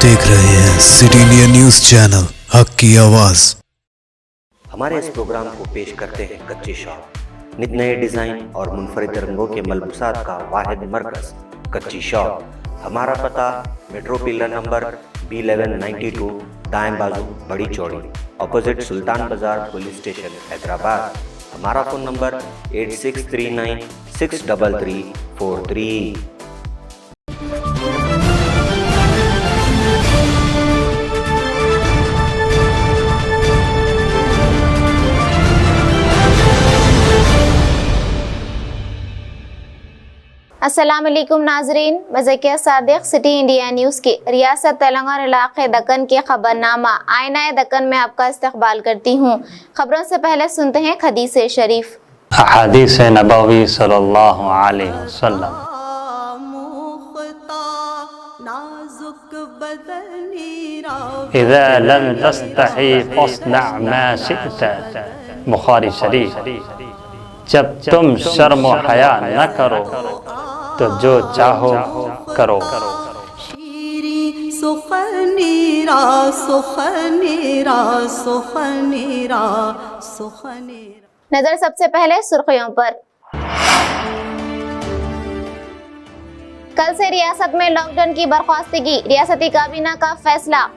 देख रहे हैं सिटी इंडिया न्यूज चैनल, हक की आवाज। हमारे इस प्रोग्राम को पेश करते हैं कच्ची शॉप, नित नए डिजाइन और मुनफरिद रंगों के मलबूसात का वाहिद मरकज कच्ची शॉप। हमारा पता मेट्रो पिलर नंबर B1192, दाएं बाजू बड़ी चौड़ी, ऑपोजिट सुल्तान बाजार पुलिस स्टेशन हैदराबाद। हमारा फ़ोन नंबर 8639633343। अस्सलाम वालेकुम नाजरीन, मैं Zakia Sadiq city India news के रियासत तेलंगाना इलाके दक्कन के खबरनामा आईना दक्कन में आपका इस्तकबाल करती हूँ। खबरों से पहले सुनते हैं हदीस शरीफ। हदीस नबवी सल्लल्लाहु अलैहि वसल्लम। इज़ा लम तस्तही फस्ना मा शिअत, बुखारी शरीफ। जब तुम शर्म और हया न करो तो जो चाहो करो। नजर सबसे पहले सुर्खियों पर। कल से रियासत में लॉकडाउन की बर्खास्तगी, रियासती काबीना का फैसला।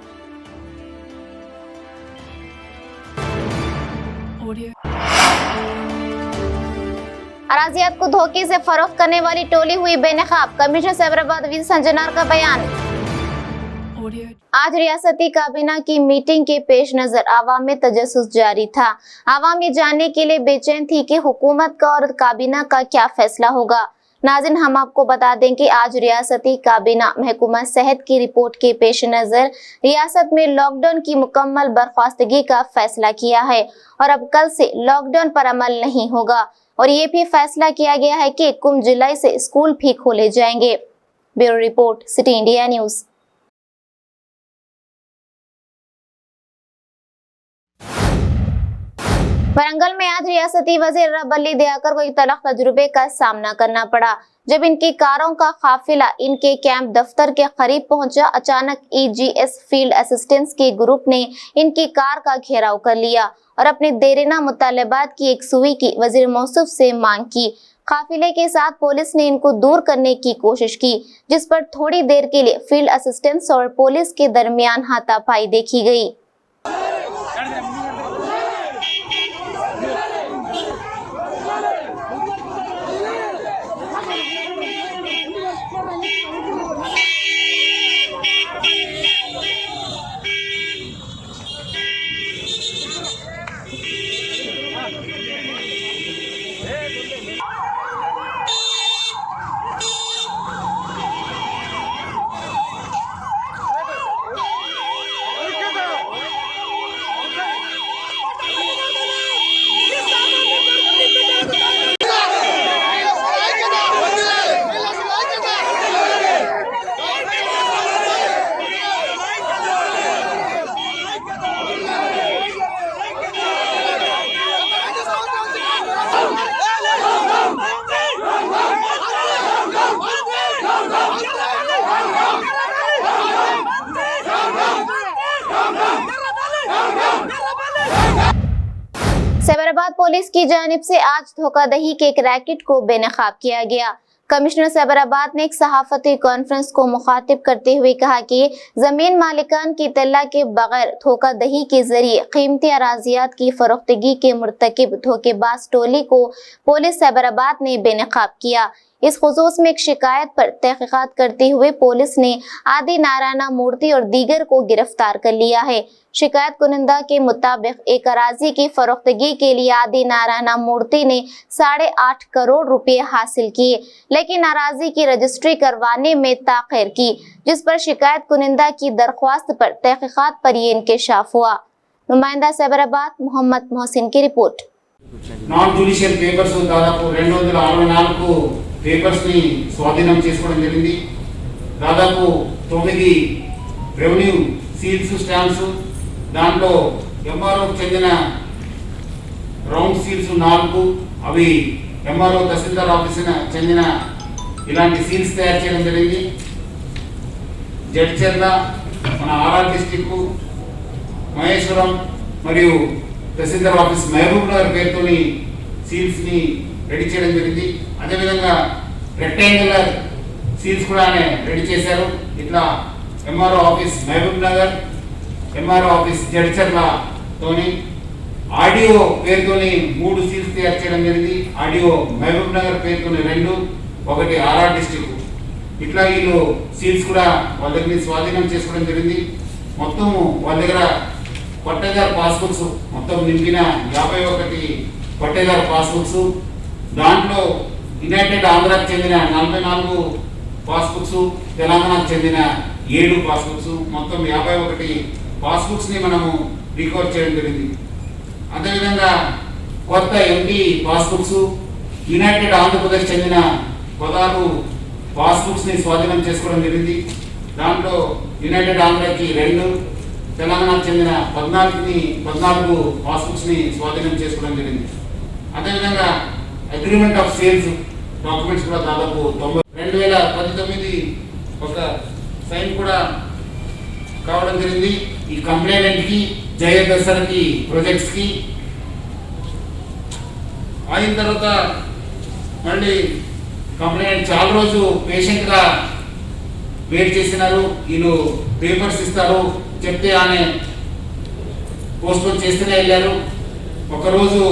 अराजियात को धोखे से फरोख्त करने वाली टोली हुई बेनकाब, कमिश्नर सैबराबाद वी संजनार का बयान। आज रियासती काबीना की मीटिंग के पेश नजर आवाम में तजस्सुस जारी था। आवाम ये जानने के लिए बेचैन थी कि हुकूमत का और काबीना का क्या फैसला होगा। नाज़रीन, हम आपको बता दें कि आज रियासती काबीना महकमा सेहत की रिपोर्ट के पेश नजर रियासत में लॉकडाउन की मुकम्मल बर्खास्तगी का फैसला किया है और अब कल से लॉकडाउन पर अमल नहीं होगा। और ये भी फैसला किया गया है कि 1 जुलाई से स्कूल भी खोले जाएंगे। Bureau report, city India news. Warangal में आज रियासती वजीर रब्बली दयाकर को एक तलख तजुर्बे का सामना करना पड़ा। जब इनकी कारों का काफिला इनके कैंप दफ्तर के करीब पहुंचा, अचानक EGS फील्ड असिस्टेंस के ग्रुप ने इनकी कार का घेराव कर लिया और अपने देरीना मुतालबात की एक सुई की वजीर मौसूफ से मांग की। काफिले के साथ पुलिस ने इनको दूर करने की कोशिश की, जिस पर थोड़ी देर के लिए फील्ड असिस्टेंस और पुलिस के दरमियान हाथापाई देखी गई। सैबराबाद पुलिस की जानिब से आज धोखाधड़ी के एक रैकेट को बेनकाब किया गया। कमिश्नर सैबराबाद ने एक सहाफती कॉन्फ्रेंस को मुखातिब करते हुए कहा कि जमीन मालिकान की इत्तला के बगैर धोखाधड़ी के जरिए कीमती अराजियात की फरोख्तगी के मुर्तकिब धोखेबाज टोली को पुलिस सैबराबाद ने बेनकाब किया। इस खुसूस में एक शिकायत पर तहकीकात करते हुए पुलिस ने आदि नारायण मूर्ति और दीगर को गिरफ्तार कर लिया है। शिकायत कुनिंदा के मुताबिक एक अराजी की फरोख्तगी के लिए आदि नारायण मूर्ति ने 8.5 करोड़ रुपए हासिल किए, लेकिन अराजी की रजिस्ट्री करवाने में ताखिर की, जिस पर शिकायत कुनिंदा की दरख्वास्त पर तहकीकात पर ये इंकशाफ हुआ। नुमाइंदा सैबराबाद मोहम्मद मोहसिन की रिपोर्ट। నాన్ జ్యుడిషియల్ పేపర్స్ దాదాపు 264 పేపర్స్ ని స్వాధీనం చేసుకోవడం జరిగింది. దాదాపు 9 రెవెన్యూ సీల్స్ స్టాంప్స్, దాంట్లో ఎంఆర్ఓ చెందిన రౌండ్ సీల్స్ 4, అవి ఎంఆర్ఓ తహసీల్దార్ ఆఫీస్ చెందిన ఇలాంటి సీల్స్ తయారు చేయడం జరిగింది. జడ్చర్ల మన ఆర్ఆర్ డిస్టిక్ మహేశ్వరం మరియు తహసీల్దార్ ఆఫీస్ మహబూబ్ నగర్ పేరుతోని సీల్స్ని రెడీ చేయడం జరిగింది. అదేవిధంగా రెక్టాంగులర్ సీల్స్ కూడా రెడీ చేశారు. ఇట్లా MRO office Mahbubnagar, MRO office జడ్చర్లతోని ఆడియో పేరుతోని 3 సీల్స్ తయారు చేయడం జరిగింది. ఆడియో మహబూబ్ నగర్ పేరుతోని 2, ఒకటి ఆర్ఆర్ డిస్టిక్. ఇట్లా వీళ్ళు సీల్స్ కూడా వాళ్ళ దగ్గర స్వాధీనం చేసుకోవడం జరిగింది. మొత్తం వాళ్ళ దగ్గర పట్టేదారు పాస్బుక్స్ మొత్తం నింపిన 51 పట్టేదారు పాస్బుక్స్, దాంట్లో యునైటెడ్ ఆంధ్రాకు చెందిన 44 పాస్బుక్స్, తెలంగాణకు చెందిన 7 పాస్బుక్స్, మొత్తం 51 పాస్బుక్స్ని మనము రికార్డ్ చేయడం జరిగింది. అదేవిధంగా కొత్త ఎంటీ పాస్బుక్స్, యునైటెడ్ ఆంధ్రప్రదేశ్ చెందిన 16 పాస్బుక్స్ని స్వాధీనం చేసుకోవడం జరిగింది. దాంట్లో యునైటెడ్ ఆంధ్రాకి 2, తెలంగాణకు చెందిన 14 పాస్బుక్స్ని స్వాధీనం చేసుకోవడం జరిగింది. అదేవిధంగా అగ్రిమెంట్ ఆఫ్ సేల్స్ డాక్యుమెంట్స్ కూడా దాదాపు 2019 ఒక సైన్ కూడా కావడం జరిగింది. ఈ కంప్లైనెంట్కి జయ దసరకి ప్రాజెక్ట్స్కి అయిన తర్వాత మళ్ళీ కంప్లైనెంట్ చాలా రోజు పేషెంట్గా వెయిట్ చేసినారు. వీళ్ళు పేపర్స్ ఇస్తారు చెప్తే ఆమె పోస్ట్పోన్ చేస్తూనే వెళ్ళారు. ఒకరోజు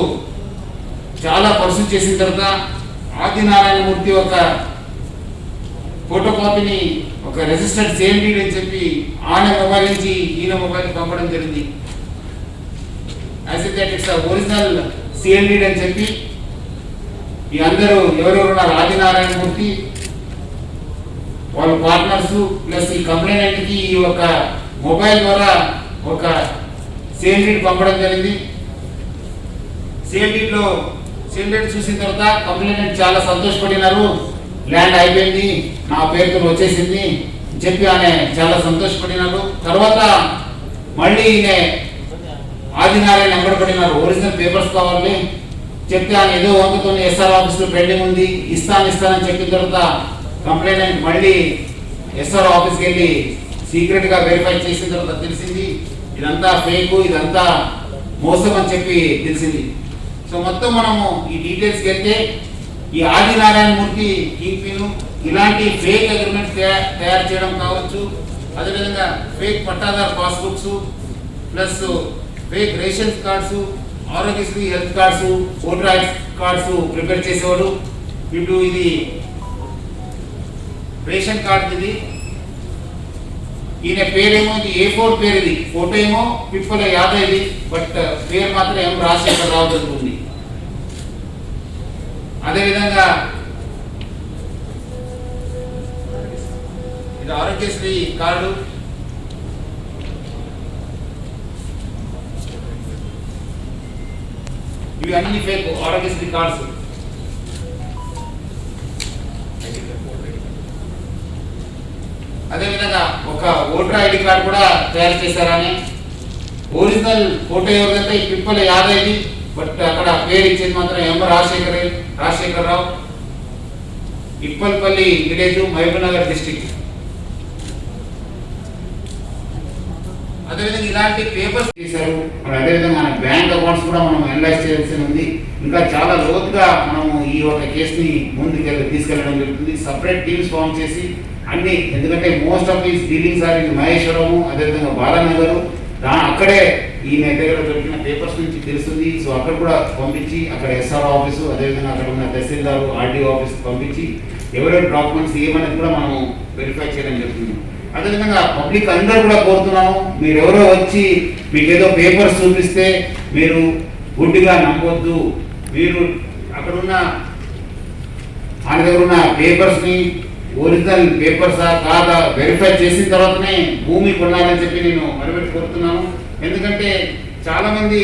చాలా పర్సూ చేసిన తర్వాత ఆదినారాయణమూర్తి ఒక ఫోటో కాపీని ఒక రిజిస్టర్డ్ సేమ్ డీడ్ అని చెప్పి ఆమె మొబైల్ నుంచి ఈయన మొబైల్ పంపడం జరిగింది. As that it's original same deed అని చెప్పి ఈ అందరూ ఎవరెవరు ఉన్నారు ఆదినారాయణమూర్తి వాళ్ళ పార్ట్నర్స్ ప్లస్ ఈ కంప్లైనెంట్కి ఈ ఒక మొబైల్ ద్వారా ఒక సేమ్ డీడ్ పంపడం జరిగింది. సేమ్ డీడ్ చూసిన తర్వాత కంప్లైనెంట్ చాలా సంతోషపడినారు. ల్యాండ్ అయిపోయింది, నా పేరుతో వచ్చేసింది చెప్పి ఆయన చాలా సంతోషపడినారు. తర్వాత మళ్ళీ ఈయన ఆదినారాయణ ఎంబడపడినారు. ఒరిజినల్ పేపర్స్ కావాలి చెప్తే ఆయన ఏదో వంకతో ఎస్ఆర్ ఆఫీస్లో పెండింగ్ ఉంది, ఇస్తానని చెప్పిన తర్వాత కంప్లైనెంట్ మళ్ళీ ఎస్ఆర్ ఆఫీస్కి వెళ్ళి సీక్రెట్గా వెరిఫై చేసిన తర్వాత తెలిసింది ఇదంతా ఫేక్, ఇదంతా మోసం అని చెప్పి తెలిసింది. సో మొత్తం మనము ఈ డీటెయిల్స్కి వెళ్తే ఈ ఆదినారాయణమూర్తి కింగ్ ఇలాంటి ఫేక్ అగ్రిమెంట్స్ తయారు చేయడం కావచ్చు, అదేవిధంగా ఫేక్ పట్టాదారు passbooks plus fake ration cards, Aarogyasri health cards, voter ID cards prepare చేసేవాడు. ఇప్పుడు ఇది రేషన్ కార్డు, ఇది ఈయన పేరేమో ఇది A4 పేరు, ఇది ఫోటో ఏమో పిప్పల యాదవ్ ఇది, బట్ పేరు మాత్రం ఏం రాజశేఖర్ రావు జరుగుతుంది. అదేవిధంగా ఇది ఆరోగ్యశ్రీ కార్డు, ఇవి అన్ని ఫేక్ ఆరోగ్యశ్రీ కార్డ్స్. అదేవిధంగా ఒక ఓటర్ ఐడి కార్డు కూడా తయారు చేశారని. ఒరిజినల్ ఫోటో ఎవరిదంటే ఈ పిప్పల యాదవ్ ఇది, బట్ అక్కడ పేరు ఇచ్చేది మాత్రం ఎం రాజశేఖర్ రావు, ఇప్పల్పల్లి విలేజ్, మహబూబ్ నగర్ డిస్ట్రిక్ట్. అదేవిధంగా ఇలాంటి పేపర్స్ చేశారు. మరి అదేవిధంగా మన బ్యాంక్ అకౌంట్స్ కూడా మనం అనలైజ్ చేయాల్సి ఉంది. ఇంకా చాలా లోతుగా మనము ఈ ఒక కేసుని ముందుకు తీసుకెళ్ళడం జరుగుతుంది. సపరేట్ టీమ్స్ ఫామ్ చేసి అన్ని, ఎందుకంటే most of these dealings are in Maheshwaram, అదేవిధంగా బాలానగరు, అక్కడే ఈ దగ్గర దొరికిన పేపర్స్ నుంచి తెలుస్తుంది. సో అక్కడ కూడా పంపించి అక్కడ ఎస్ఆర్ ఆఫీసు, అదేవిధంగా అక్కడ ఉన్న తహసీల్దారు ఆర్డీఓ ఆఫీస్ పంపించి ఎవరెవరి డాక్యుమెంట్స్ ఏమనేది కూడా మనం వెరిఫై చేయడం జరుగుతుంది. అదేవిధంగా పబ్లిక్ అందరూ కూడా కోరుతున్నాము, మీరు ఎవరో వచ్చి మీకు ఏదో పేపర్స్ చూపిస్తే మీరు గుడ్డిగా నమ్మవద్దు. మీరు అక్కడున్న ఆయన దగ్గర ఉన్న పేపర్స్ని ఒరిజినల్ పేపర్సా కాదా వెరిఫై చేసిన తర్వాతనే భూమి కొనాలని చెప్పి నేను మరొకటి కోరుతున్నాను. ఎందుకంటే చాలామంది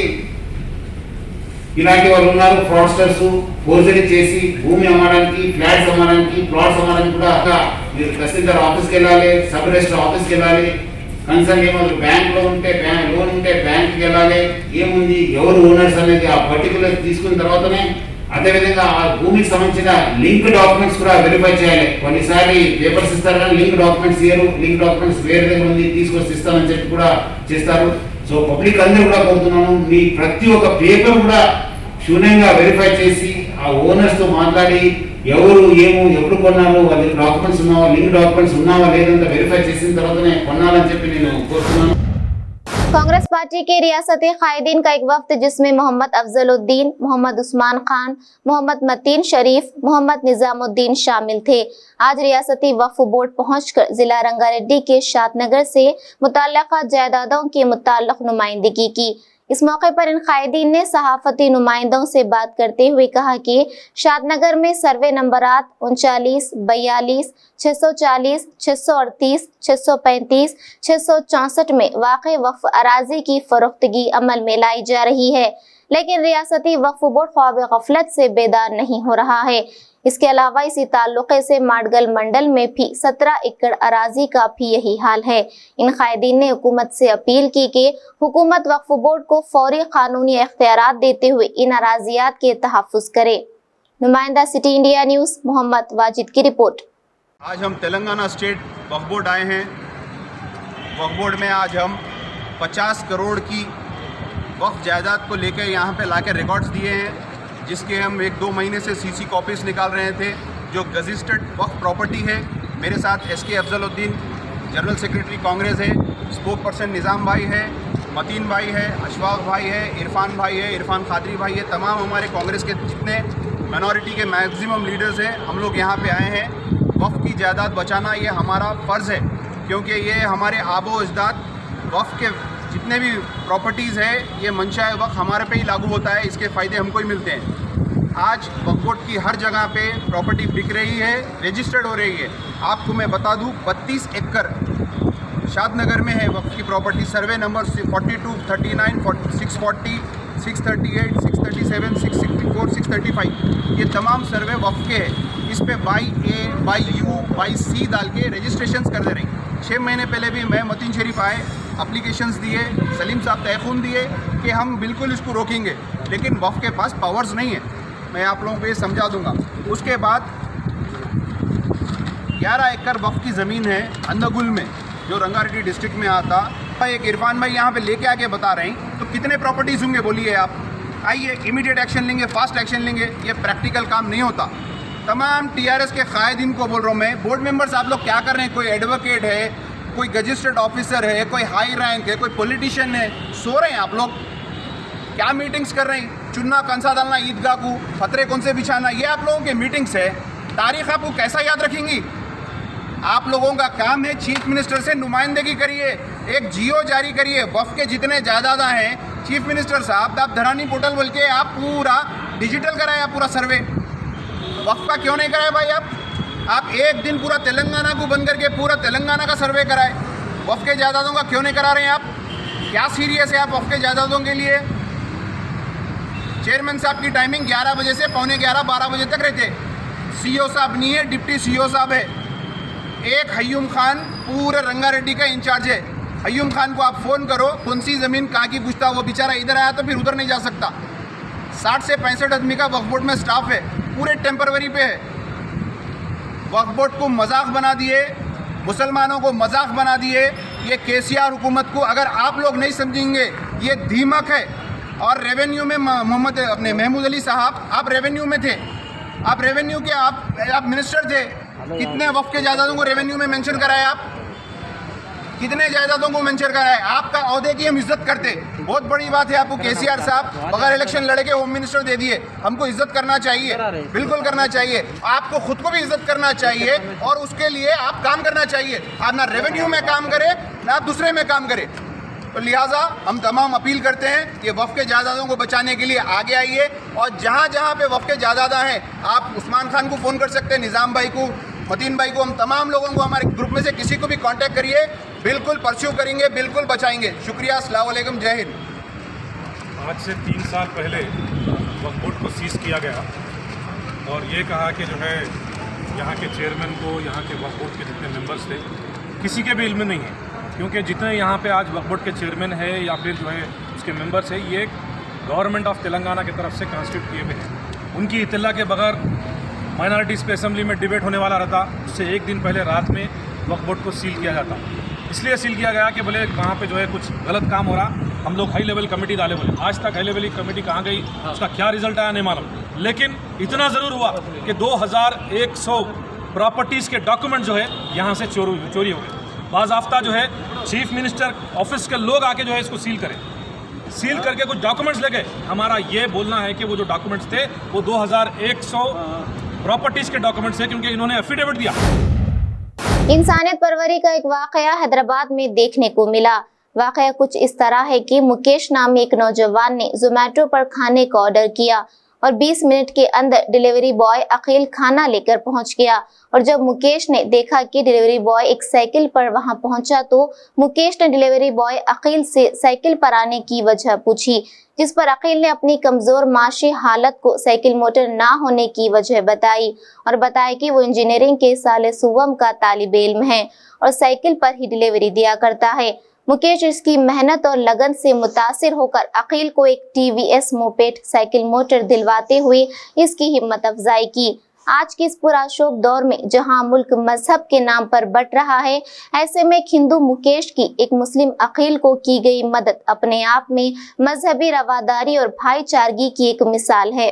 ఇలాంటి వాళ్ళు ఉన్నారు, ఫ్రాడ్స్టర్స్, ఫోర్జరీ చేసి భూమి అమ్మడానికి, ఫ్లాట్స్ అమ్మడానికి, ప్లాట్స్ అమ్మడానికి కూడా మీరు తహసీల్దార్ ఆఫీస్కి వెళ్ళాలి, సబ్ రిజిస్టర్ ఆఫీస్కి వెళ్ళాలి, కన్సర్న్ ఏమో బ్యాంక్లో ఉంటే లోన్ ఉంటే బ్యాంక్కి వెళ్ళాలి, ఏముంది ఎవరు ఓనర్స్ అనేది ఆ పర్టికులర్ తీసుకున్న తర్వాతనే అదేవిధంగా ఆ భూమికి సంబంధించిన లింక్ డాక్యుమెంట్స్ కూడా వెరిఫై చేయాలి. కొన్నిసార్లు పేపర్స్ ఇస్తారు కానీ లింక్ డాక్యుమెంట్స్ ఇయ్యరు, లింక్ డాక్యుమెంట్స్ వేరే దగ్గర ఉంది తీసుకొచ్చి ఇస్తామని చెప్పి కూడా చేస్తారు. సో పబ్లిక్ అందరూ కూడా కోరుతున్నాను, మీ ప్రతి ఒక్క పేపర్ కూడా క్షుణ్ణంగా వెరిఫై చేసి ఆ ఓనర్స్తో మాట్లాడి ఎవరు ఎప్పుడు కొన్నారు, వాళ్ళ డాక్యుమెంట్స్ ఉన్నావా, లింక్ డాక్యుమెంట్స్ ఉన్నావా లేదంతా వెరిఫై చేసిన తర్వాతనే కొనాలని చెప్పి నేను కోరుతున్నాను. कांग्रेस पार्टी के रियासती कायदीन का एक वफ्द जिसमें मोहम्मद अफजलुद्दीन, मोहम्मद उस्मान खान, मोहम्मद मतीन शरीफ, मोहम्मद निजामुद्दीन शामिल थे, आज रियासती वक्फ बोर्ड पहुंचकर जिला रंगारेड्डी के शादनगर से मुतल्लका जायदादों के मुताल्लिक नुमाइंदगी की। इस मौके पर इन कायदीन ने सहाफती नुमाइंदों से बात करते हुए कहा कि शादनगर में सर्वे नंबरात 39, 42, 640, 638, 635, 664 में वाक़ई वक्फ अराजी की फरोख्तगी अमल में लाई जा रही है, लेकिन रियासती वक्फ बोर्ड ख्वाब गफलत से बेदार नहीं हो रहा है। इसके अलावा इसी ताल्लुक़े से माडगल मंडल में भी 17 एकड़ अराजी का भी यही हाल है। इन कायदीन ने हुकूमत से अपील की कि हुकूमत वक्फ बोर्ड को फौरी कानूनी इख्तियारात देते हुए इन अराजियात के तहफ़्फ़ुज़ करे। नुमाइंदा city India news Mohammed Wajid की रिपोर्ट। आज हम तेलंगाना स्टेट वक्फ बोर्ड आए हैं। वक्फ बोर्ड में आज हम 50 करोड़ की वक्फ जायदाद को लेकर यहाँ पे लाके रिकॉर्ड्स दिए हैं, जिसके हम 1-2 महीने से सीसी कॉपीज़ निकाल रहे थे, जो गजिस्टेड वक्फ प्रॉपर्टी है। मेरे साथ SK Afzaluddin general secretary Congress है, स्पोक पर्सन निज़ाम भाई है, मतीन भाई है, अशफाक भाई है, इरफान भाई है, इरफान खादरी भाई है, तमाम हमारे कांग्रेस के जितने माइनॉरिटी के मैक्सिमम लीडर्स हैं, हम लोग यहाँ पे आए हैं। वक्फ की जायदाद बचाना ये हमारा फ़र्ज़ है, क्योंकि ये हमारे आबो अजदाद वक्फ के जितने भी प्रॉपर्टीज़ है ये मंशा वक्फ हमारे पे ही लागू होता है, इसके फ़ायदे हमको ही मिलते हैं। आज वक्फ बोर्ड की हर जगह पे प्रॉपर्टी बिक रही है, रजिस्टर्ड हो रही है। आपको मैं बता दूं 32 एकड़ शादनगर में है वक्फ की प्रॉपर्टी, सर्वे नंबर 42, 39, 640, 638, 637, 664, 635, ये तमाम सर्वे वक्फ के हैं। इस पे by A, by U, by C डाल के रजिस्ट्रेशन कर दे रही। 6 महीने पहले भी मैं मतीन शरीफ आए, एप्लीकेशंस दिए, सलीम साहब तयखून दिए कि हम बिल्कुल इसको रोकेंगे, लेकिन वक्फ के पास पावर्स नहीं है। मैं आप लोगों को ये समझा दूंगा। उसके बाद 11 एकड़ वक्फ की ज़मीन है अंदगुल में, जो रंगारेड्डी डिस्ट्रिक्ट में आता। एक इरफान भाई यहाँ पे लेके आके बता रहे हैं, तो कितने प्रॉपर्टीज़ होंगे बोलिए आप। आइए इमीडिएट एक्शन लेंगे, फास्ट एक्शन लेंगे, ये प्रैक्टिकल काम नहीं होता। तमाम TRS के कायदीन को बोल रहा हूँ मैं, बोर्ड मेंबर्स आप लोग क्या कर रहे हैं, कोई एडवोकेट है, कोई गजिस्ट्रेट ऑफिसर है, कोई हाई रैंक है, कोई पॉलिटिशियन है, सो रहे हैं आप लोग, क्या मीटिंग्स कर रहे हैं। चुनना कौन सा डालना ईदगाह को, फतरे कौन से बिछाना, ये आप लोगों के मीटिंग्स है। तारीख आपको कैसा याद रखेंगी। आप लोगों का काम है चीफ मिनिस्टर से नुमाइंदगी करिए, एक जियो जारी करिए, वक्फ के जितने जायदाद हैं चीफ मिनिस्टर साहब आप धरानी पोर्टल बोल के आप पूरा डिजिटल कराए, पूरा सर्वे। वक्फ का क्यों नहीं कराए भाई आप एक दिन पूरा तेलंगाना को बंद करके पूरा तेलंगाना का सर्वे कराए, वक्फ के जायदादों का क्यों नहीं करा रहे हैं आप। क्या सीरियस है आप वक्फ के जायदादों के लिए। चेयरमैन साहब की टाइमिंग 11 बजे से पौने 11-12 बजे तक रहते। CO साहब नहीं है, डिप्टी CO साहब है। एक हयूम खान पूरे रंगारेड्डी का इंचार्ज है। हयूम खान को आप फ़ोन करो, कौन सी ज़मीन कहाँ की पूछता, वो बेचारा इधर आया तो फिर उधर नहीं जा सकता। 60 से 65 आदमी का वक्फ बोर्ड में स्टाफ है, पूरे टेम्परवरी पे है। वक्फ बोर्ड को मजाक बना दिए, मुसलमानों को मजाक बना दिए। ये KCR हुकूमत को अगर आप लोग नहीं समझेंगे, ये दीमक है। और रेवेन्यू में मोहम्मद अपने महमूद अली साहब, आप रेवेन्यू में थे, आप रेवेन्यू के आप मिनिस्टर थे। कितने वक्फ के जायदादों को रेवेन्यू में मेंशन कराए आप, कितने जायदादों को मेंशन कराए। आपका ओहदे की हम इज्जत करते, बहुत बड़ी बात है। आपको KCR साहब बगैर इलेक्शन लड़े के होम मिनिस्टर दे दिए, हमको इज्जत करना चाहिए, बिल्कुल करना चाहिए। आपको खुद को भी इज्जत करना चाहिए और उसके लिए आप काम करना चाहिए। आप ना रेवेन्यू में काम करें ना दूसरे में काम करें। तो लिहाजा हम तमाम अपील करते हैं कि वक्फ के जायदादों को बचाने के लिए आगे आइए, और जहाँ जहाँ पे वक्फ के जायदाद हैं आप उस्मान खान को फ़ोन कर सकते हैं, निज़ाम भाई को, मतीन भाई को, हम तमाम लोगों को हमारे ग्रुप में से किसी को भी कांटेक्ट करिए, बिल्कुल परस्यू करेंगे, बिल्कुल बचाएंगे। शुक्रिया, अस्सलाम वालेकुम, जय हिंद। आज से 3 साल पहले वक्फ बोर्ड को सीज़ किया गया और ये कहा कि जो है यहाँ के चेयरमैन को, यहाँ के वक्फ बोर्ड के जितने मेंबर्स थे, किसी के भी इल्म नहीं है, क्योंकि जितने यहाँ पे आज वक्फ बोर्ड के चेयरमैन है या फिर जो है उसके मेंबर्स है, ये गवर्नमेंट ऑफ तेलंगाना की तरफ से कॉन्स्टिट्यूट किए हुए हैं। उनकी इत्तला के बगैर माइनॉरिटीज़ पे असेंबली में डिबेट होने वाला रहता, उससे एक दिन पहले रात में वक्फ बोर्ड को सील किया जाता। इसलिए सील किया गया कि बोले वहाँ पे जो है कुछ गलत काम हो रहा, हम लोग हाई लेवल कमेटी डाले। बोले आज तक हाई लेवल कमेटी कहाँ गई, उसका क्या रिजल्ट आया नहीं मालूम। लेकिन इतना ज़रूर हुआ कि 2100 प्रॉपर्टीज़ के डॉक्यूमेंट जो है यहाँ से चोरी हो गए। बाज़ाफ्ता जो है चीफ मिनिस्टर ऑफिस के लोग आके जो है इसको सील करें, सील करके कुछ डॉक्यूमेंट्स लेके। हमारा ये बोलना है कि वो जो डॉक्यूमेंट्स थे वो 2100 प्रॉपर्टीज़ के डॉक्यूमेंट्स थे, क्योंकि इन्होंने एफिडेविट दिया। इंसानियत परवरी का एक वाकया हैदराबाद में देखने को मिला। वाकया कुछ इस तरह है कि मुकेश नामी एक नौजवान ने जोमेटो पर खाने का ऑर्डर किया और 20 मिनट के अंदर डिलीवरी बॉय अकील खाना लेकर पहुंच गया। और जब मुकेश ने देखा कि डिलीवरी बॉय एक साइकिल पर वहां पहुंचा तो मुकेश ने डिलीवरी बॉय अकील से साइकिल पर आने की वजह पूछी, जिस पर अकील ने अपनी कमजोर माशी हालत को साइकिल मोटर ना होने की वजह बताई और बताया कि वो इंजीनियरिंग के साल सुवम का तालिब इल्म है और साइकिल पर ही डिलीवरी दिया करता है। मुकेश इसकी मेहनत और लगन से मुतासिर होकर अकील को एक टीवीएस मोपेड साइकिल मोटर दिलवाते हुए इसकी हिम्मत अफजाई की। आज के इस पुरशोभ दौर में जहां मुल्क मजहब के नाम पर बट रहा है, ऐसे में एक हिंदू मुकेश की एक मुस्लिम अकील को की गई मदद अपने आप में मजहबी रवादारी और भाईचारगी की एक मिसाल है।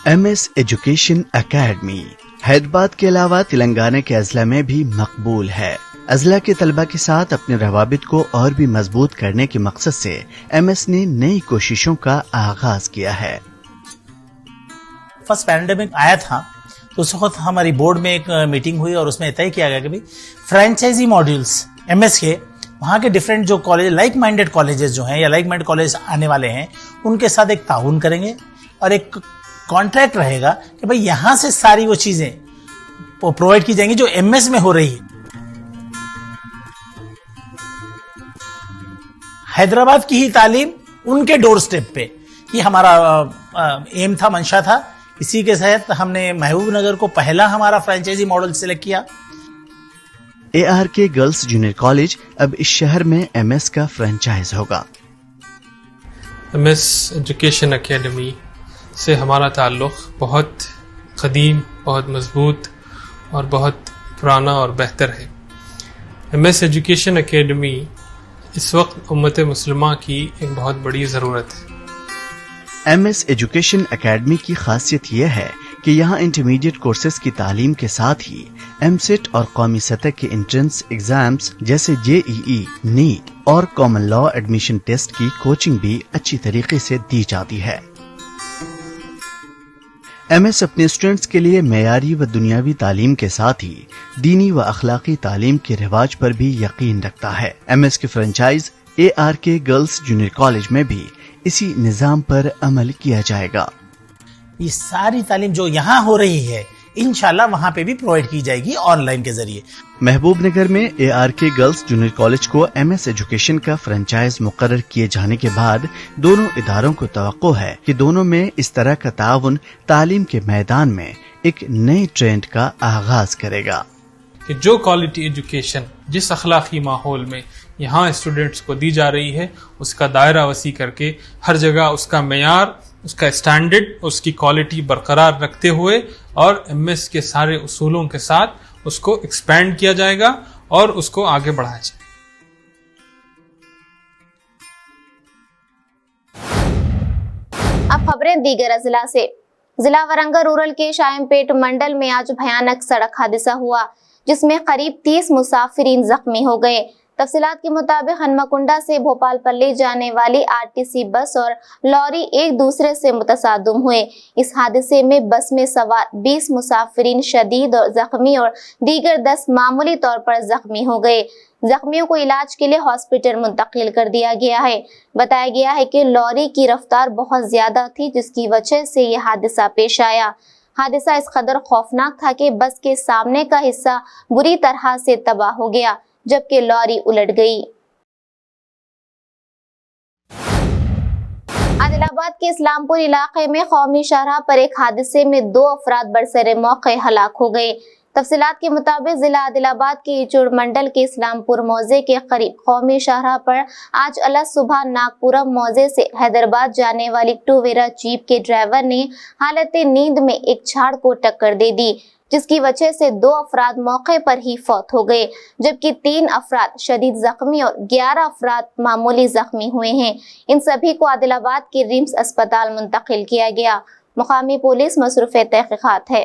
MS एजुकेशन एकेडमी हैदराबाद के अलावा तेलंगाना के अजला में भी मकबूल है। अजला के तलबा के साथ अपने रवाबित को और भी मजबूत करने के मकसद से MS ने नई कोशिशों का आगाज किया है। फर्स्ट पैंडेमिक आया था तो उस वक्त हमारी बोर्ड में एक मीटिंग हुई और उसमें तय किया गया कि भाई फ्रेंचाइजी मॉड्यूल्स MS के वहाँ के डिफरेंट जो कॉलेज लाइक माइंडेड कॉलेजेस जो हैं या लाइक माइंडेड कॉलेज आने वाले हैं उनके साथ एक ताउन करेंगे और एक कॉन्ट्रैक्ट रहेगा कि भाई यहां से सारी वो चीजें प्रोवाइड की जाएंगी जो MS में हो रही है। हैदराबाद की ही तालीम उनके डोर स्टेप पे, ये हमारा एम था, मंशा था। इसी के तहत हमने महबूब नगर को पहला हमारा फ्रेंचाइजी मॉडल सिलेक्ट किया। ARK गर्ल्स जूनियर कॉलेज अब इस शहर में MS का फ्रेंचाइज होगा। MS एजुकेशन एकेडमी से हमारा ताल्लुक़ बहुत क़दीम, बहुत मज़बूत और बहुत पुराना और बेहतर है। MS एजुकेशन एकेडमी इस वक्त उम्मत मुस्लिमा की एक बहुत बड़ी ज़रूरत है। MS एजुकेशन एकेडमी की खासियत यह है कि यहाँ इंटरमीडिएट कोर्सेज की तालीम के साथ ही MSET और कौमी सतह के एंट्रेंस एग्जाम्स जैसे JEE, नीट और कॉमन लॉ एडमिशन टेस्ट की कोचिंग भी अच्छी तरीके से दी जाती है। MS अपने स्टूडेंट्स के लिए मेयारी व दुनियावी तालीम के साथ ही दीनी व अखलाकी तालीम के रिवाज पर भी यकीन रखता है। MS के franchise ARK girls junior college में भी इसी निजाम पर अमल किया जाएगा। ये सारी तालीम जो यहाँ हो रही है इंशाल्लाह वहाँ पे भी प्रोवाइड की जाएगी ऑनलाइन के जरिए। महबूब नगर में ARK गर्ल्स जूनियर कॉलेज को MS एजुकेशन का फ्रेंचाइज मुकर्रर किए जाने के बाद दोनों इदारों को तवक्को है कि दोनों में इस तरह का ताउन तालीम के मैदान में एक नए ट्रेंड का आगाज करेगा। कि जो क्वालिटी एजुकेशन जिस अखलाकी माहौल में यहाँ स्टूडेंट्स को दी जा रही है उसका दायरा वसी करके हर जगह उसका मेयार, उसका स्टैंडर्ड, उसकी क्वालिटी बरकरार रखते हुए और एमएस के सारे उसूलों के साथ उसको एक्सपैंड किया जाएगा और उसको आगे बढ़ाया जाएगा। अब खबरें दीगर अजला से। जिला वरंगल रूरल के शायमपेट मंडल में आज भयानक सड़क हादसा हुआ जिसमें करीब 30 मुसाफिरीन जख्मी हो गए। तफसीलात के मुताबिक हनुमाकुंडा से भोपालपल्ली जाने वाली आरटीसी बस और लॉरी एक दूसरे से मुतसादम हुए। इस हादसे में बस में सवार 20 मुसाफिरीन शदीद और जख्मी और दीगर 10 मामूली तौर पर जख्मी हो गए। जख्मियों को इलाज के लिए हॉस्पिटल मुंतकिल कर दिया गया है। बताया गया है कि लॉरी की रफ्तार बहुत ज्यादा थी जिसकी वजह से यह हादसा पेश आया। हादसा इस कदर खौफनाक था कि बस के सामने का हिस्सा बुरी तरह से तबाह हो गया जबकि लॉरी उलट गई। आदिलाबाद के इस्लामपुर इलाके में कौमी शाहराह पर एक हादसे में 2 अफराद बरसरे मौके हलाक हो गए। तफसीलात के मुताबिक जिला आदिलाबाद के इचूड़ मंडल के इस्लामपुर मौजे के करीब कौमी शाहराह पर आज अला सुबह नागपुरम मौजे से हैदराबाद जाने वाली 2 व्हीलर जीप के ड्राइवर ने हालत नींद में एक झाड़ को टक्कर दे दी जिसकी वजह से 2 अफराद मौके पर ही फौत हो गए जबकि 3 अफराद शदीद जख्मी और 11 अफराद मामूली जख्मी हुए हैं। इन सभी को आदिलाबाद के रिम्स अस्पताल मुंतकिल किया गया। मुकामी पुलिस मसरूफ तहकीकात है।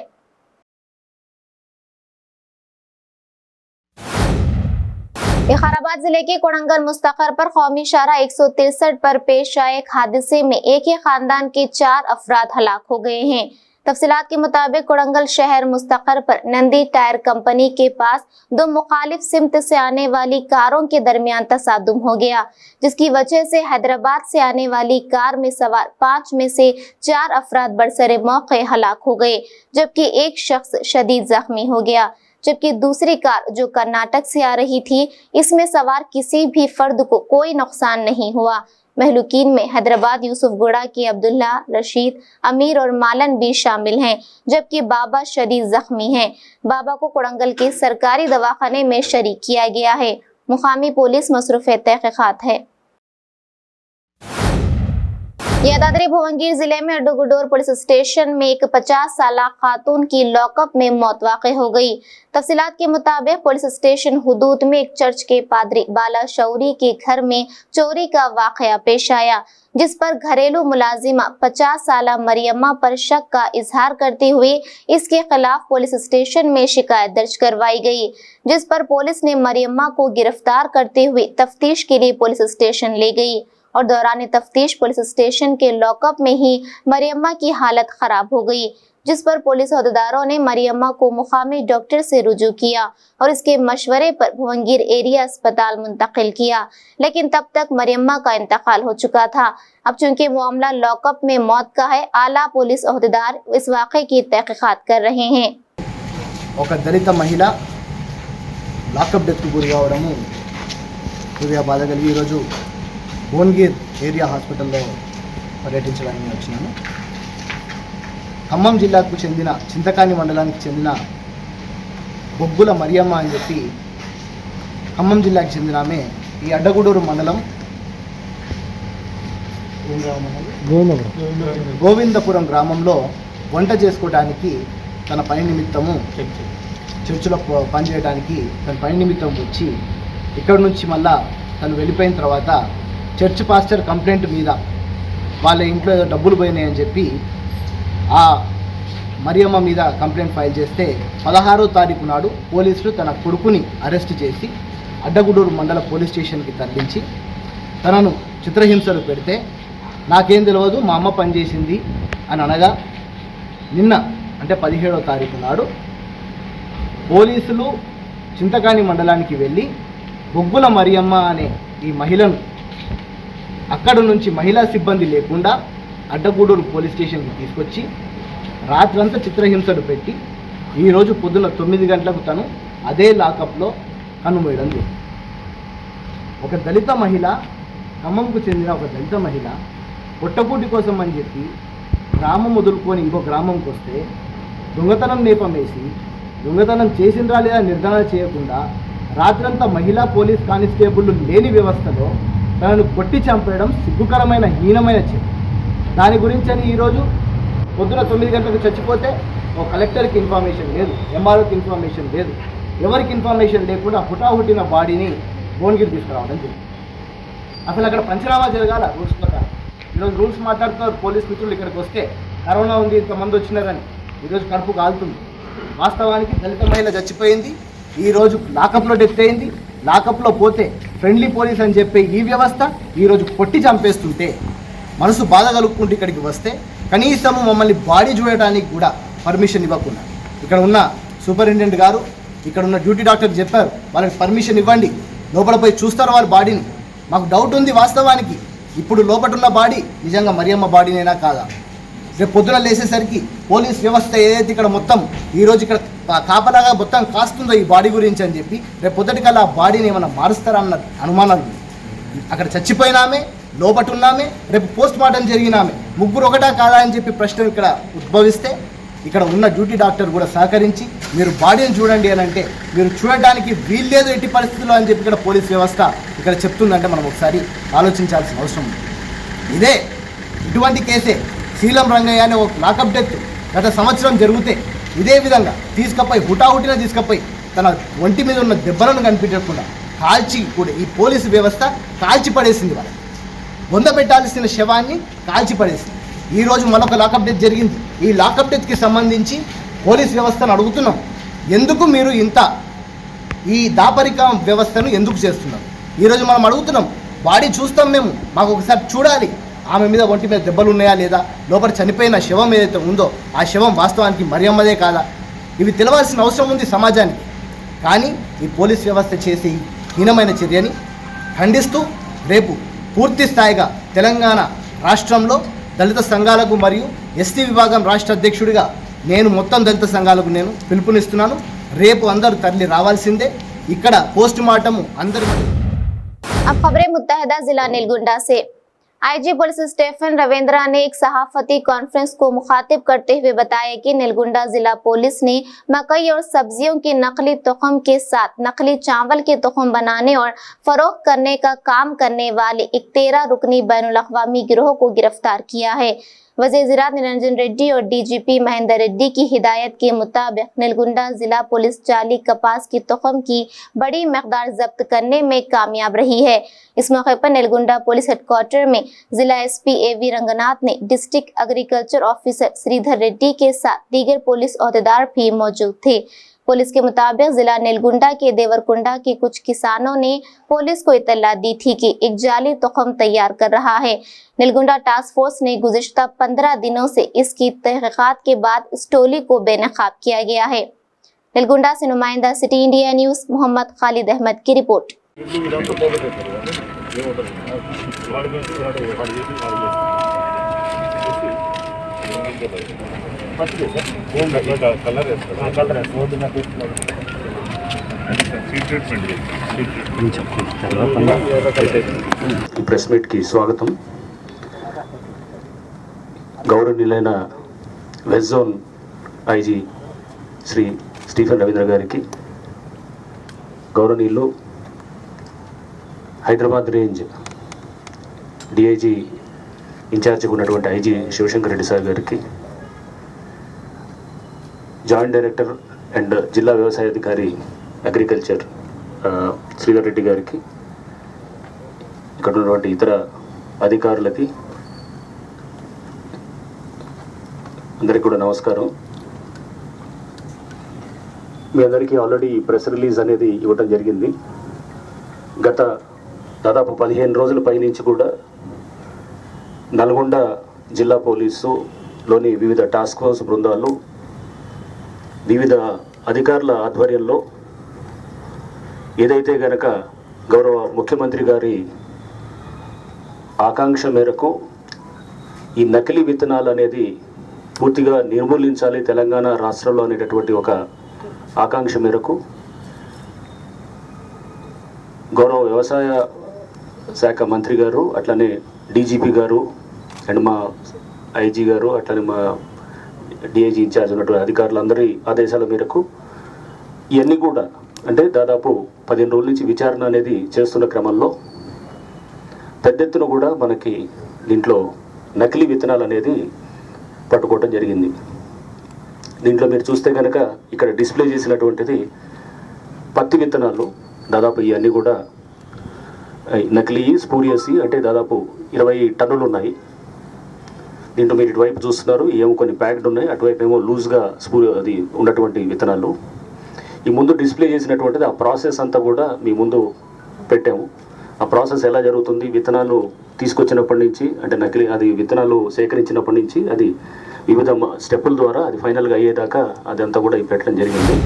विकाराबाद जिले के कोड़ंगल मुस्तकर पर कौमी शाहराह 163 पर पेश आए एक हादसे में एक ही खानदान के 4 अफराद हलाक हो गए हैं। तफसीलात के मुताबिक कोड़ंगल शहर मुस्तकर पर नंदी टायर कंपनी के पास 2 मुखालिफ सिमत से आने वाली कारों के दरमियान तसादुम हो गया जिसकी वजह से हैदराबाद से आने वाली कार में सवार 5 में से 4 अफराद बरसरे मौके हलाक हो गए जबकि एक शख्स शदीद जख्मी हो गया जबकि दूसरी कार जो कर्नाटक से आ रही थी इसमें सवार किसी भी फर्द को कोई नुकसान नहीं हुआ। महलूकीन में हैदराबाद यूसुफगुड़ा के अब्दुल्ला, रशीद, अमीर और मालन भी शामिल हैं जबकि बाबा शदीद जख्मी हैं। बाबा को कोड़ंगल के सरकारी दवाखाने में शरीक किया गया है। मुकामी पुलिस मसरूफ तहकीकात है। यादाद्री भुवनगिर जिले में अड्डूगुडोर पुलिस स्टेशन में एक 50 साल खातून की लॉकअप में मौत वाक़ई हो गई। तफसीलात के मुताबिक पुलिस स्टेशन हुदूद में एक चर्च के पादरी बाला शौरी के घर में चोरी का वाक़या पेश आया जिस पर घरेलू मुलाजिमा 50 साल मरियम्मा पर शक का इजहार करते हुए इसके खिलाफ पुलिस स्टेशन में शिकायत दर्ज करवाई गई जिस पर पुलिस ने मरियम्मा को गिरफ्तार करते हुए तफ्तीश के लिए पुलिस स्टेशन ले गई और दौरान तफ्तीश पुलिस स्टेशन के लॉकअप में ही मरियम्मा की हालत खराब हो गई जिस पर पुलिस अहदेदारों ने मरियम्मा को मुकामी डॉक्टर से रुजू किया और इसके मशवरे पर भुवनगिर एरिया अस्पताल मुंतकिल किया लेकिन तब तक मरियम्मा का इंतकाल हो चुका था। अब चूंकि मामला लॉकअप में मौत का है, आला पुलिस अहदेदार इस वाक़े की तहकीकात कर रहे हैं। ఒక దళిత మహిళ లాకప్ డెత్ గురి కావడము కొద్దిగా బాధ కలిగి ఈరోజు భువనగిర్ ఏరియా హాస్పిటల్లో పర్యటించడానికి వచ్చినాను. ఖమ్మం జిల్లాకు చెందిన చింతకాని మండలానికి చెందిన బొగ్గుల మరియమ్మ అని చెప్పి ఖమ్మం జిల్లాకు చెందిన ఆమె ఈ అడ్డగూడూరు మండలం గోవిందపురం గ్రామంలో వంట చేసుకోవడానికి తన పని నిమిత్తము చర్చిలో పనిచేయడానికి తన పని నిమిత్తం వచ్చి ఇక్కడ నుంచి మళ్ళా తను వెళ్ళిపోయిన తర్వాత చర్చ్ పాస్టర్ కంప్లైంట్ మీద వాళ్ళ ఇంట్లో ఏదో డబ్బులు పోయినాయని చెప్పి ఆ మరియమ్మ మీద కంప్లైంట్ ఫైల్ చేస్తే 16వ తారీఖు నాడు పోలీసులు తన కొడుకుని అరెస్ట్ చేసి అడ్డగూడూరు మండల పోలీస్ స్టేషన్కి తరలించి తనను చిత్రహింసలు పెడితే నాకేం తెలియదు మా అమ్మ పనిచేసింది అని అనగా నిన్న అంటే 17వ తారీఖు నాడు పోలీసులు చింతకాని మండలానికి వెళ్ళి బొగ్గుల మరియమ్మ అనే ఈ మహిళను అక్కడ నుంచి మహిళా సిబ్బంది లేకుండా అడ్డగూడూరు పోలీస్ స్టేషన్కి తీసుకొచ్చి రాత్రంతా చిత్రహింసలు పెట్టి ఈరోజు పొద్దున 9 గంటలకు తను అదే లాకప్లో కనుమూయడం జరిగింది. ఒక దళిత మహిళ, ఖమ్మంకు చెందిన ఒక దళిత మహిళ పొట్టకూటి కోసం అని చెప్పి గ్రామం వదులుకొని ఇంకో గ్రామంకి వస్తే దొంగతనం నేపం వేసి దొంగతనం చేసిండ్రా లేదా నిర్ధారణ చేయకుండా రాత్రంతా మహిళా పోలీస్ కానిస్టేబుల్ లేని వ్యవస్థలో తనను కొట్టి చంపేయడం సిగ్గుకరమైన హీనమైన చర్య. దాని గురించని ఈరోజు పొద్దున 9 గంటలకు చచ్చిపోతే ఓ కలెక్టర్కి ఇన్ఫర్మేషన్ లేదు, ఎంఆర్ఓకి ఇన్ఫర్మేషన్ లేదు, ఎవరికి ఇన్ఫర్మేషన్ లేకుండా హుటాహుటిన బాడీని భువనగిరి తీసుకురావడం జరిగింది. అసలు అక్కడ పంచనామా జరగాల రూల్స్ ప్రకారం. ఈరోజు రూల్స్ మాట్లాడుతున్నారు పోలీస్ మిత్రులు, ఇక్కడికి వస్తే కరోనా ఉంది ఇంతమంది వచ్చినారని ఈరోజు కడుపు కాలుతుంది. వాస్తవానికి దళిత మహిళ చచ్చిపోయింది, ఈరోజు లాకప్లో డెత్ అయింది. లాకప్లో పోతే ఫ్రెండ్లీ పోలీస్ అని చెప్పి ఈ వ్యవస్థ ఈరోజు కొట్టి చంపేస్తుంటే మనసు బాధ కలుపుకుంటూ ఇక్కడికి వస్తే కనీసం మమ్మల్ని బాడీ చూడటానికి కూడా పర్మిషన్ ఇవ్వకుండా ఇక్కడ ఉన్న సూపరింటెండెంట్ గారు, ఇక్కడ ఉన్న డ్యూటీ డాక్టర్ చెప్పారు వాళ్ళకి పర్మిషన్ ఇవ్వండి, లోపల పోయి చూస్తారు వారి బాడీని. మాకు డౌట్ ఉంది వాస్తవానికి ఇప్పుడు లోపల ఉన్న బాడీ నిజంగా మరియమ్మ బాడీనైనా కాదా. రేపు పొద్దున లేసేసరికి పోలీస్ వ్యవస్థ ఏదైతే ఇక్కడ మొత్తం ఈరోజు ఇక్కడ కాపలాగా మొత్తం కాస్తుందో ఈ బాడీ గురించి అని చెప్పి రేపు పొద్దుటికల్లా ఆ బాడీని ఏమైనా మారుస్తారన్న అనుమానాలు. అక్కడ చచ్చిపోయినామే, లోపట ఉన్నామే, రేపు పోస్ట్ మార్టం జరిగినామే, ముగ్గురు ఒకటా కాదా అని చెప్పి ప్రశ్న ఇక్కడ ఉద్భవిస్తే ఇక్కడ ఉన్న డ్యూటీ డాక్టర్ కూడా సహకరించి మీరు బాడీని చూడండి అని అంటే మీరు చూడడానికి వీల్లేదు ఎట్టి పరిస్థితుల్లో అని చెప్పి ఇక్కడ పోలీస్ వ్యవస్థ ఇక్కడ చెప్తుందంటే మనం ఒకసారి ఆలోచించాల్సిన అవసరం ఉంది. ఇదే ఇటువంటి కేసే శీలం రంగయ్య అనే ఒక లాకప్ డెత్ గత సంవత్సరం జరిగితే ఇదే విధంగా తీసుకపోయి హుటాహుటిన తీసుకపోయి తన ఒంటి మీద ఉన్న దెబ్బలను కనిపించకుండా కాల్చి కూడా ఈ పోలీసు వ్యవస్థ కాల్చి పడేసింది. వాళ్ళకి బొంద పెట్టాల్సిన శవాన్ని కాల్చి పడేసింది. ఈరోజు మరొక లాకప్ డెత్ జరిగింది. ఈ లాకప్ డెత్కి సంబంధించి పోలీస్ వ్యవస్థను అడుగుతున్నాం, ఎందుకు మీరు ఇంత ఈ దాపరిక వ్యవస్థను ఎందుకు చేస్తున్నారు? ఈరోజు మనం అడుగుతున్నాం, బాడీ చూస్తాం మేము, మాకు ఒకసారి చూడాలి ఆమె మీద ఒంటి మీద దెబ్బలు ఉన్నాయా లేదా, లోపల చనిపోయిన శవం ఏదైతే ఉందో ఆ శవం వాస్తవానికి మరియమ్మదే కాదా, ఇవి తెలవాల్సిన అవసరం ఉంది సమాజానికి. కానీ ఈ పోలీస్ వ్యవస్థ చేసే హీనమైన చర్యని ఖండిస్తూ రేపు పూర్తి స్థాయిగా తెలంగాణ రాష్ట్రంలో దళిత సంఘాలకు మరియు ఎస్టీ విభాగం రాష్ట్ర అధ్యక్షుడిగా నేను మొత్తం దళిత సంఘాలకు నేను పిలుపునిస్తున్నాను. రేపు అందరూ తరలి రావాల్సిందే. ఇక్కడ పోస్ట్ మార్టము అందరూ. अब खबरें मुत्तहदा जिला नीलगुंडा से। आईजी पुलिस स्टीफन रविंद्रा ने एक सहाफती कॉन्फ्रेंस को मुखातिब करते हुए बताया कि नीलगुंडा जिला पुलिस ने मकई और सब्जियों की नकली तुखम के साथ नकली चावल के तुखम बनाने और फरोख्त करने का काम करने वाले एक 13 रुकनी बैनुल-अक़वामी गिरोह को गिरफ्तार किया है। वज़ीर ज़राअत निरंजन रेड्डी और डीजीपी महेंद्र रेड्डी की हिदायत के मुताबिक नीलगुंडा जिला पुलिस जाली कपास की तुखम की बड़ी मकदार जब्त करने में कामयाब रही है। इस मौके पर नीलगुंडा पुलिस हेडक्वार्टर में जिला एसपी एवी रंगनाथ ने district agriculture officer Sridhar Reddy के साथ दीगर पुलिस ओहदेदार भी मौजूद थे। पुलिस के मुताबिक जिला नीलगुंडा के देवरकुंडा के कुछ किसानों ने पुलिस को इत्तला दी थी कि एक जाली तुखम तैयार कर रहा है। नीलगुंडा टास्क फोर्स ने गुज़िश्ता 15 दिनों से इसकी तहकीकात के बाद इस टोली को बेनकाब किया गया है। नीलगुंडा से नुमाइंदा city India news Mohammed Khalid Ahmed की रिपोर्ट। ప్రెస్ మీట్కి స్వాగతం. గౌరవనీయులైన west zone IG Shri Stephen Ravindra గారికి, గౌరవనీయులు హైదరాబాద్ రేంజ్ డిఐజీ ఇన్ఛార్జిగా ఉన్నటువంటి ఐజీ శివశంకర్ రెడ్డి సార్ గారికి, జాయింట్ డైరెక్టర్ అండ్ జిల్లా వ్యవసాయ అధికారి అగ్రికల్చర్ శ్రీధర్ రెడ్డి గారికి, ఇక్కడ ఉన్నటువంటి ఇతర అధికారులకి అందరికీ కూడా నమస్కారం. మీ అందరికీ ఆల్రెడీ ప్రెస్ రిలీజ్ అనేది ఇవ్వడం జరిగింది. గత దాదాపు 15 రోజుల పైనుంచి కూడా నల్గొండ జిల్లా పోలీసులోని వివిధ టాస్క్ ఫోర్స్ బృందాలు వివిధ అధికారుల ఆధ్వర్యంలో ఏదైతే గనక గౌరవ ముఖ్యమంత్రి గారి ఆకాంక్ష మేరకు ఈ నకిలీ విత్తనాలు అనేది పూర్తిగా నిర్మూలించాలి తెలంగాణ రాష్ట్రంలో అనేటటువంటి ఒక ఆకాంక్ష మేరకు గౌరవ వ్యవసాయ శాఖ మంత్రి గారు, అట్లనే డీజీపీ గారు అండ్ మా ఐజీ గారు, అట్లనే మా డిఐజీ ఇన్ఛార్జ్ ఉన్నటువంటి అధికారులందరి ఆదేశాల మేరకు ఇవన్నీ కూడా అంటే దాదాపు 15 రోజుల నుంచి విచారణ అనేది చేస్తున్న క్రమంలో పెద్ద ఎత్తున కూడా మనకి దీంట్లో నకిలీ విత్తనాలు అనేది పట్టుకోవడం జరిగింది. దీంట్లో మీరు చూస్తే కనుక ఇక్కడ డిస్ప్లే చేసినటువంటిది పత్తి విత్తనాలు, దాదాపు ఇవన్నీ కూడా నకిలీ స్పూరియసి, అంటే దాదాపు 20 టన్నులు ఉన్నాయి. దీంట్లో మీరు ఇటువైపు చూస్తున్నారు, ఏమో కొన్ని ప్యాకెట్ ఉన్నాయి, అటువైపు ఏమో లూజ్గా అది ఉన్నటువంటి విత్తనాలు. ఈ ముందు డిస్ప్లే చేసినటువంటిది ఆ ప్రాసెస్ అంతా కూడా మీ ముందు పెట్టాము. ఆ ప్రాసెస్ ఎలా జరుగుతుంది, విత్తనాలు తీసుకొచ్చినప్పటి నుంచి, అంటే నకిలీ అది విత్తనాలు సేకరించినప్పటి నుంచి అది వివిధ స్టెప్పుల ద్వారా అది ఫైనల్గా అయ్యేదాకా అదంతా కూడా పెట్టడం జరిగింది.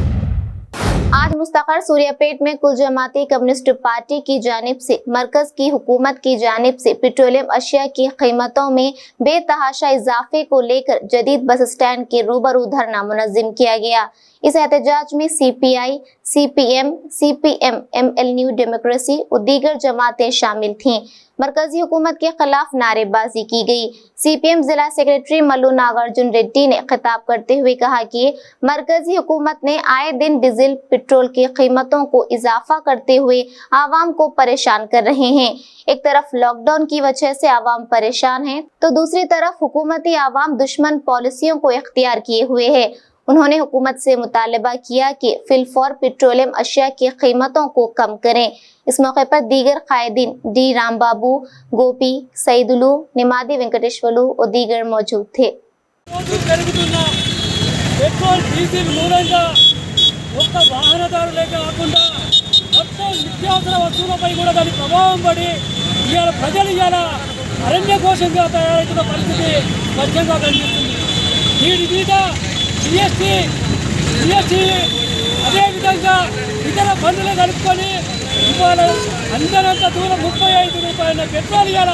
आज मुस्तखर सूर्यापेट में कुल जमाती कम्युनिस्ट पार्टी की जानिब से मरकज की हुकूमत की जानिब से पेट्रोलियम अशिया की कीमतों में बेतहाशा इजाफे को लेकर जदीद बस स्टैंड के रूबरू धरना मुनज़्ज़म किया गया। इस एहतजाज में CPI, CPM, CPM, ML new democracy और दीगर जमातें शामिल थीं। मरकजी हुकूमत के खिलाफ नारेबाजी की गई। CPM जिला सेक्रेटरी मल्लू नागार्जुन रेड्डी ने खिताब करते हुए कहा कि मरकजी हुकूमत ने आए दिन डीजल पेट्रोल की कीमतों को इजाफा करते हुए आवाम को परेशान कर रहे हैं। एक तरफ लॉकडाउन की वजह से आवाम परेशान है तो दूसरी तरफ हुकूमती आवाम दुश्मन पॉलिसियों को इख्तियार किए हुए है। उन्होंने हुकूमत से मुतालबा किया कि फिलफौर पेट्रोलियम अशिया की कीमतों को कम करें। इस मौके पर दीगर कायदीन डी राम बाबू, गोपी, सईदुलू, निमादी वेंकटेश्वरु और दीगर मौजूद थे। పెట్రోల్ డీజిల్ మూలంగా ఒక్క వాహనదారులే కాకుండా మొత్తం నిత్యావసర వస్తువులపై కూడా దాని ప్రభావం పడి ఇవాళ ప్రజలు ఇవాళ అరణ్య ఘోషంగా తయారవుతున్న పరిస్థితి స్పష్టంగా కనిపిస్తుంది. దీని మీద జిఎస్టీ అదేవిధంగా ఇతర పన్నులు కలుపుకొని ఇవాళ అందరంత దూరం 35 రూపాయల పెట్రోల్ ఇవాళ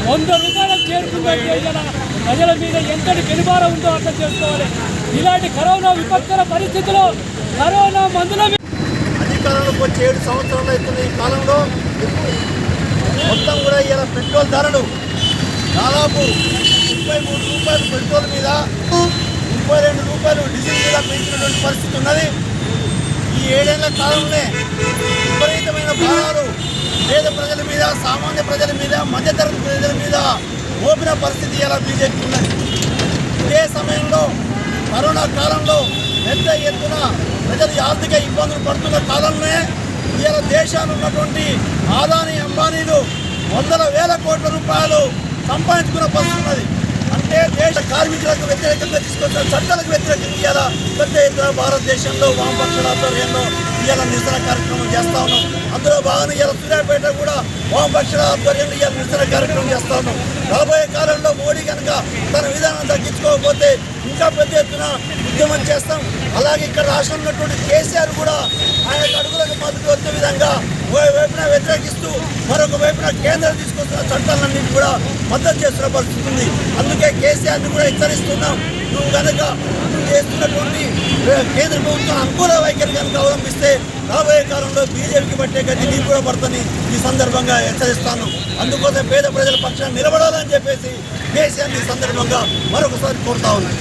100 రూపాయలకు చేరుకుందంటే ఇవాళ ప్రజల మీద ఎంతటి పెనుభారం ఉందో అర్థం చేసుకోవాలి. ఇలాంటి కరోనా విపత్కర పరిస్థితుల్లో కరోనా మందుల అధికారంలోకి వచ్చి 7 సంవత్సరాలు అవుతున్న ఈ కాలంలో మొత్తం కూడా ఇలా పెట్రోల్ ధరలు దాదాపు 33 రూపాయలు పెట్రోల్ మీద 32 రూపాయలు డీజిల్ మీద పెంచినటువంటి పరిస్థితి ఉన్నది. ఈ 7 ఏళ్ల కాలంలో విపరీతమైన భారాలు పేద ప్రజల మీద, సామాన్య ప్రజల మీద, మధ్యతరగతి ప్రజల మీద మోపిన పరిస్థితి ఇలా బీజేపీ ఉన్నది. ఇదే సమయంలో కరోనా కాలంలో పెద్ద ఎత్తున ప్రజలు ఆర్థిక ఇబ్బందులు పడుతున్న కాలంలోనే ఇలా దేశాలు ఉన్నటువంటి ఆదాని అంబానీలు వందల వేల కోట్ల రూపాయలు సంపాదించుకున్న పరిస్థితి ఉన్నది. అంటే దేశ కార్మికులకు వ్యతిరేకంగా తీసుకొచ్చిన చట్టాలకు వ్యతిరేకంగా ఇలా పెద్ద ఎత్తున భారతదేశంలో వామపక్షాల ఆధ్వర్యంలో ఇలా నిరసన కార్యక్రమం చేస్తా ఉన్నాం. అందులో భాగంగా ఇలా సూర్యాపేట కూడా వామపక్షాల ఆధ్వర్యంలో ఇలా నిరసన కార్యక్రమం చేస్తా ఉన్నాం. రాబోయే కాలంలో మోడీ కనుక తన విధానం తగ్గించుకోకపోతే ఇంకా పెద్ద ఎత్తున ఉద్యమం చేస్తాం. అలాగే ఇక్కడ రాష్ట్రంలో ఉన్నటువంటి కేసీఆర్ కూడా ఆయన అడుగులకు మద్దతు వచ్చే విధంగా వైపున వ్యతిరేకిస్తూ మరొక వైపున కేంద్రం తీసుకొస్తున్న చట్టాలన్నింటినీ కూడా మద్దతు చేస్తున్న పరిస్థితి ఉంది. అందుకే కేసీఆర్ని కూడా హెచ్చరిస్తున్నాం, నువ్వు కనుక చేస్తున్నటువంటి కేంద్ర ప్రభుత్వం అనుకూల వైఖరి కనుక అవలంబిస్తే రాబోయే కాలంలో బీజేపీకి పట్టే గది నీకు కూడా పడుతుంది ఈ సందర్భంగా హెచ్చరిస్తాను. అందుకోసం పేద ప్రజల పక్షాన్ని నిలబడాలని చెప్పేసి కేసీఆర్ని ఈ సందర్భంగా మరొకసారి కోరుతా ఉన్నాను.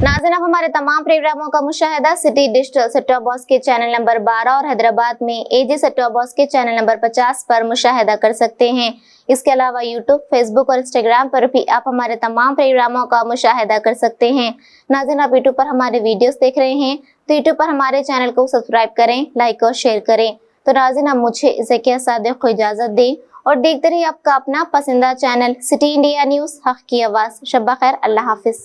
नाज़रीन, अब हमारे तमाम प्रोग्रामों का मुशाहिदा city digital set top box के चैनल नंबर 12 और हैदराबाद में एजी सेट टॉप बॉक्स के चैनल नंबर 50 पर मुशाहिदा कर सकते हैं। इसके अलावा यूट्यूब, फेसबुक और इंस्टाग्राम पर भी आप हमारे तमाम प्रोग्रामों का मुशाहिदा कर सकते हैं। नाज़रीन, आप यूट्यूब पर हमारे वीडियोस देख रहे हैं तो यूट्यूब पर हमारे चैनल को सब्सक्राइब करें, लाइक और शेयर करें। तो नाज़रीन, अब मुझे ज़किया सादिक को इजाज़त दें और देखते रहिए आपका अपना पसंदीदा चैनल सिटी इंडिया न्यूज़, हक़ की आवाज़। शब्बा खैर, अल्लाह हाफिज़।